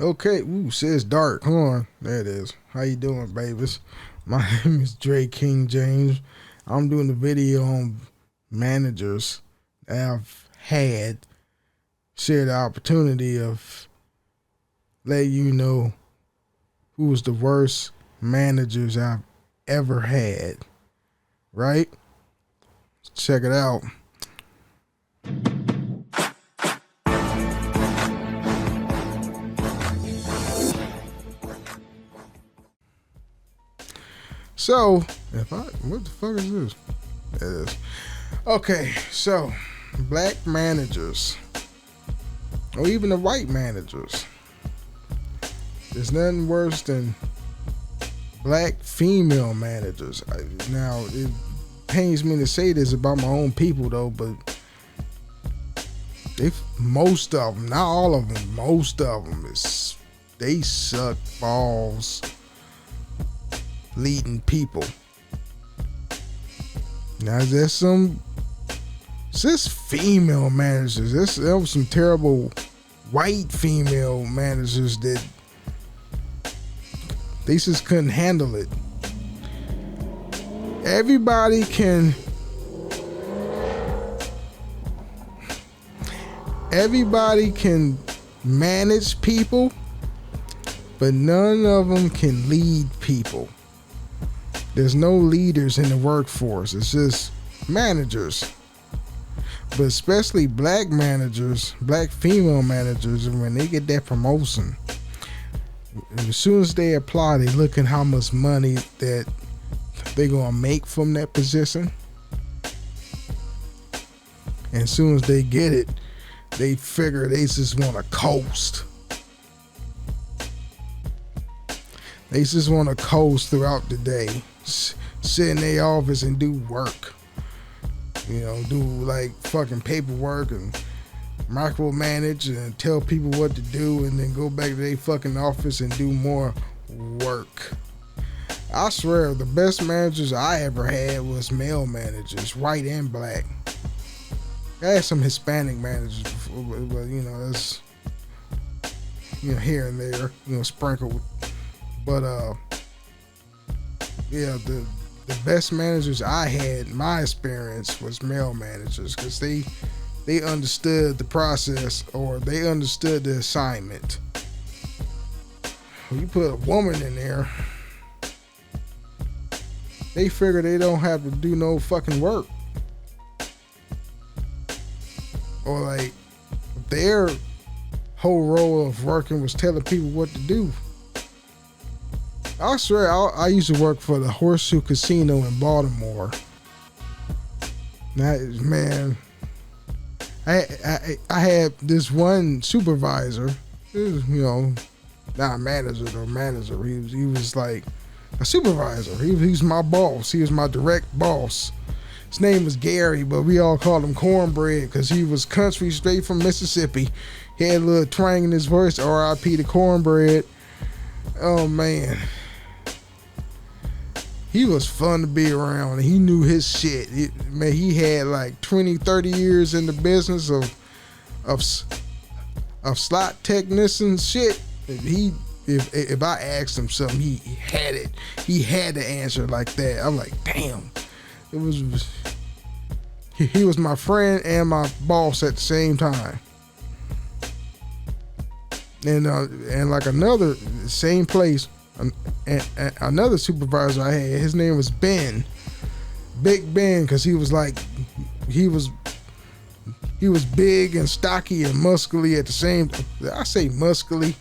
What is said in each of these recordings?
Okay, ooh, says dark. Hold on. There it is. How you doing, babies? My name is Dray Jaymes. I'm doing a video on managers that I've had. Share the opportunity of letting you know who was the worst managers I've ever had. Right? Check it out. So, what the fuck is this? It is. Okay, so, black managers, or even the white managers, there's nothing worse than black female managers. Now, it pains me to say this about my own people, though, but most of them, not all of them, most of them, they suck balls leading people. Now there's just female managers. There was some terrible white female managers that they just couldn't handle it. Everybody can manage people, but none of them can lead people. There's no leaders in the workforce. It's just managers. But especially black managers, black female managers, when they get that promotion, as soon as they apply, they look at how much money that they're going to make from that position. And as soon as they get it, they figure they just want to coast. They just want to coast throughout the day. Sit in their office and do work. Do like fucking paperwork and micromanage and tell people what to do and then go back to their fucking office and do more work. I swear the best managers I ever had was male managers, white and black. I had some Hispanic managers before, but that's here and there, sprinkled. But the best managers I had in my experience was male managers, because they understood the process, or they understood the assignment. When you put a woman in there, they figure they don't have to do no fucking work. Or like their whole role of working was telling people what to do. I swear, I used to work for the Horseshoe Casino in Baltimore. Man, I had this one supervisor. Not a manager or manager. He was like a supervisor. He was my boss. He was my direct boss. His name was Gary, but we all called him Cornbread because he was country, straight from Mississippi. He had a little twang in his voice. R.I.P. to Cornbread. Oh man. He was fun to be around. He knew his shit. He had like 20, 30 years in the business of slot technician shit. If I asked him something, he had it. He had to answer like that. I'm like, damn. He was my friend and my boss at the same time. And like another same place. And another supervisor I had, his name was Ben, Big Ben, because he was big and stocky and muscly at the same. I say muscly,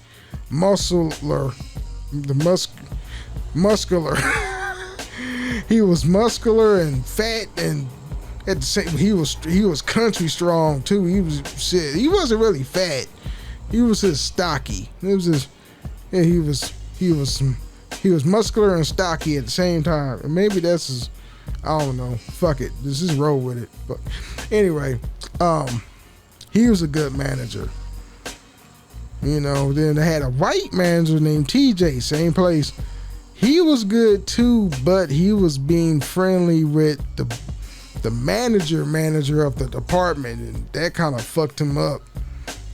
muscular, muscular. He was muscular and fat, and at the same, he was country strong too. He wasn't really fat. He was just stocky. He was muscular and stocky at the same time. And maybe that's his, I don't know. Fuck it. Let's just roll with it. But anyway, he was a good manager. Then I had a white manager named TJ, same place. He was good too, but he was being friendly with the manager of the department, and that kind of fucked him up.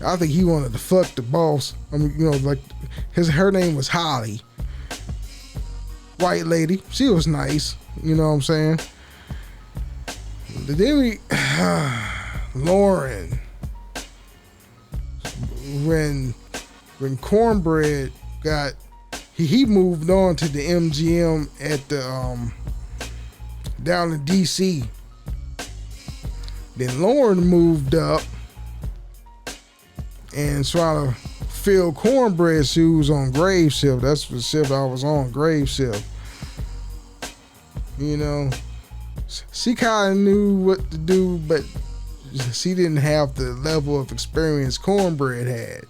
I think he wanted to fuck the boss. I mean, you know, like her name was Holly. White lady. She was nice. You know what I'm saying? Then Lauren. When Cornbread got, he moved on to the MGM at the down in DC. Then Lauren moved up and tried to fill Cornbread's shoes on Grave Shift. That's the shift I was on, Grave Shift. You know, she kind of knew what to do, but she didn't have the level of experience Cornbread had.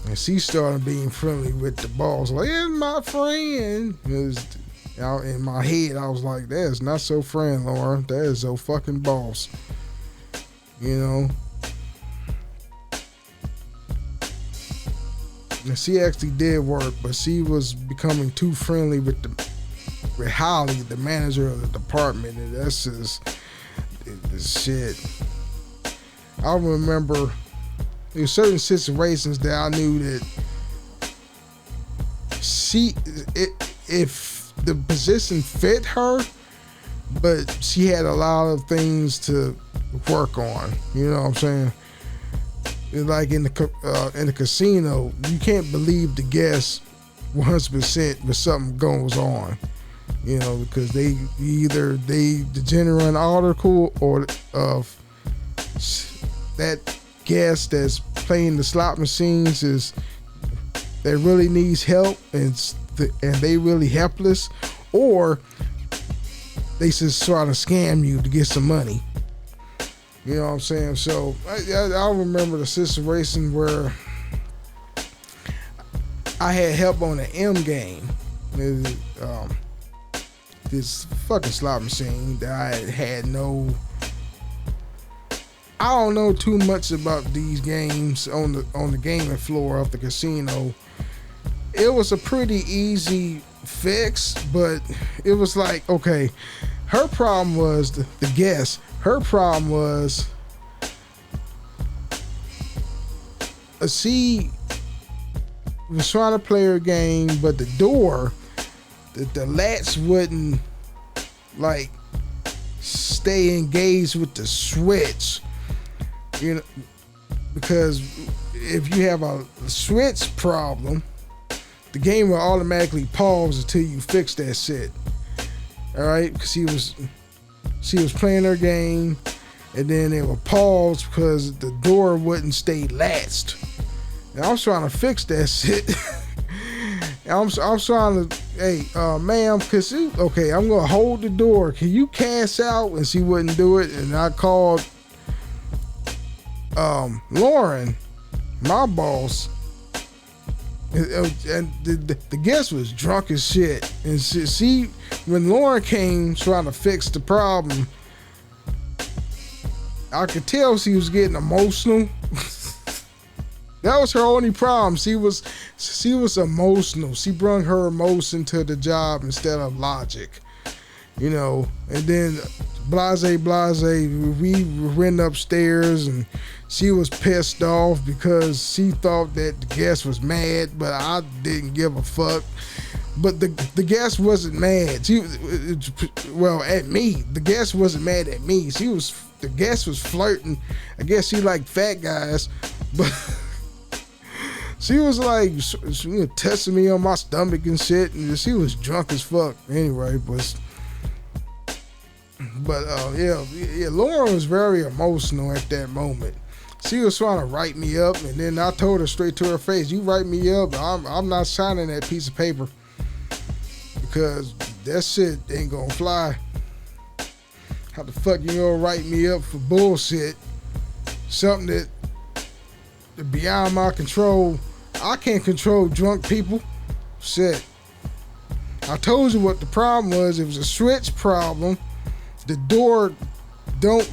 And she started being friendly with the boss. Like, it's my friend. In my head, I was like, that is not so friend, Lauren. That is so fucking boss. You know? And she actually did work, but she was becoming too friendly with Holly, the manager of the department. And that's just shit. I remember there were certain situations that I knew that if the position fit her, but she had a lot of things to work on. You know what I'm saying? Like in the casino, you can't believe the guests 100% when something goes on. You know, because they the genuine article or of that guest that's playing the slot machines is that really needs help and they really helpless, or they just trying to scam you to get some money. You know what I'm saying? So I remember the situation where I had help on the M game. This fucking slot machine that I had I don't know too much about these games on the gaming floor of the casino. It was a pretty easy fix, but it was like, okay, her problem was the guest. Her problem was she was trying to play her game, but the door, the latch wouldn't like stay engaged with the switch. You know, because if you have a switch problem, the game will automatically pause until you fix that shit. All right, because she was playing her game, and then it would pause because the door wouldn't stay latched. And I was trying to fix that shit. I'm trying to, hey, ma'am, okay, I'm gonna hold the door. Can you cash out? And she wouldn't do it, and I called Lauren, my boss, and the guest was drunk as shit. And she when Lauren came trying to fix the problem, I could tell she was getting emotional. That was her only problem. She was emotional. She brought her emotion to the job instead of logic. You know, and then blase, we went upstairs and she was pissed off because she thought that the guest was mad, but I didn't give a fuck. But the guest wasn't mad. At me. The guest wasn't mad at me. The guest was flirting. I guess she liked fat guys, but she was like, she was testing me on my stomach and shit, and she was drunk as fuck. Anyway, yeah, Lauren was very emotional at that moment. She was trying to write me up, and then I told her straight to her face, you write me up, I'm not signing that piece of paper because that shit ain't gonna fly. How the fuck you gonna write me up for bullshit? Something that beyond my control. I can't control drunk people. Shit. I told you what the problem was. It was a switch problem. The door don't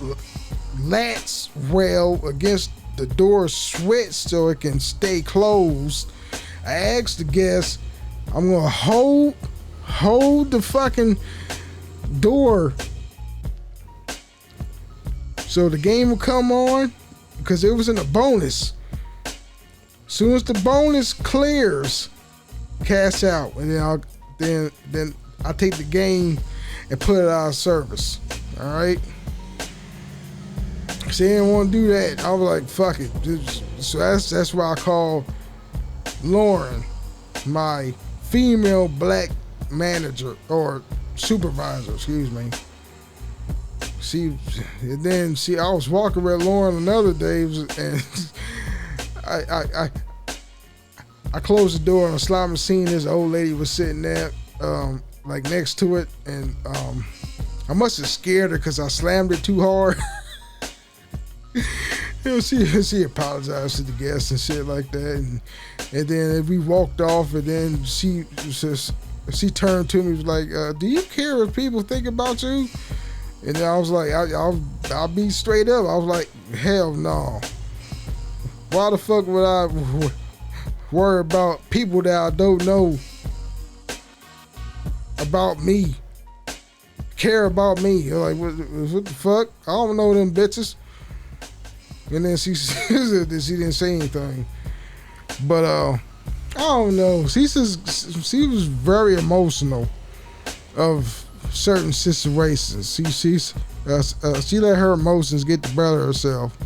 latch well against the door switch so it can stay closed. I asked the guest, I'm gonna hold the fucking door so the game will come on, because it was in a bonus. Soon as the bonus clears, cash out, and then I take the game and put it out of service. All right. She didn't want to do that. I was like, fuck it. So that's why I call Lauren my female black manager or supervisor. Excuse me. I was walking with Lauren another day, and I closed the door on a slot machine. This old lady was sitting there, like next to it, and I must have scared her because I slammed it too hard. She apologized to the guests and shit like that, and then we walked off, and then she turned to me, was like, "Do you care what people think about you?" And then I was like, "I'll be straight up." I was like, "Hell no. Why the fuck would I worry about people that I don't know about me, care about me? Like, what the fuck? I don't know them bitches." And then she said that she didn't say anything. But I don't know. She was very emotional of certain situations. She let her emotions get the better of herself.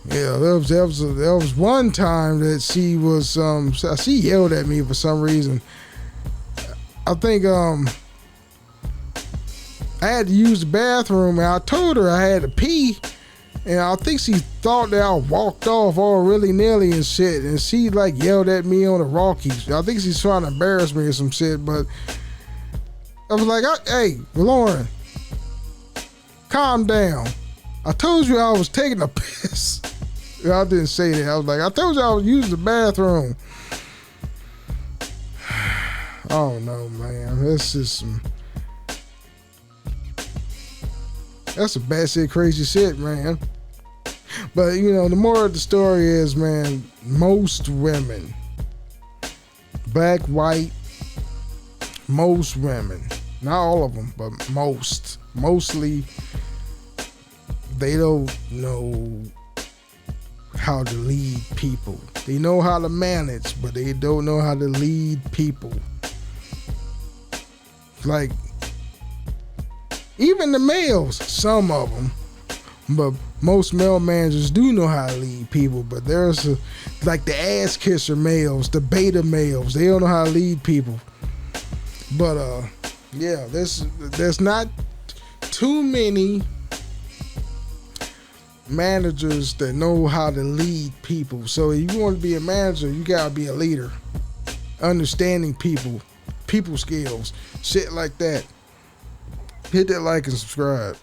Yeah, there was one time that she was she yelled at me for some reason. I think I had to use the bathroom, and I told her I had to pee. And I think she thought that I walked off all willy-nilly and shit. And she like yelled at me on the Rockies. I think she's trying to embarrass me or some shit. But I was like, hey, Lauren, calm down. I told you I was taking a piss. I didn't say that. I was like, I told you I was using the bathroom. I don't know, man. That's some bad shit, crazy shit, man. But, the moral of the story is, man, most women, black, white, most women, not all of them, but mostly, they don't know how to lead people. They know how to manage, but they don't know how to lead people. Like, even the males, some of them, but most male managers do know how to lead people. But there's like the ass kisser males, the beta males, they don't know how to lead people. But yeah, there's not too many managers that know how to lead people. So if you want to be a manager, you gotta be a leader, understanding people skills, shit like that. Hit that like and subscribe.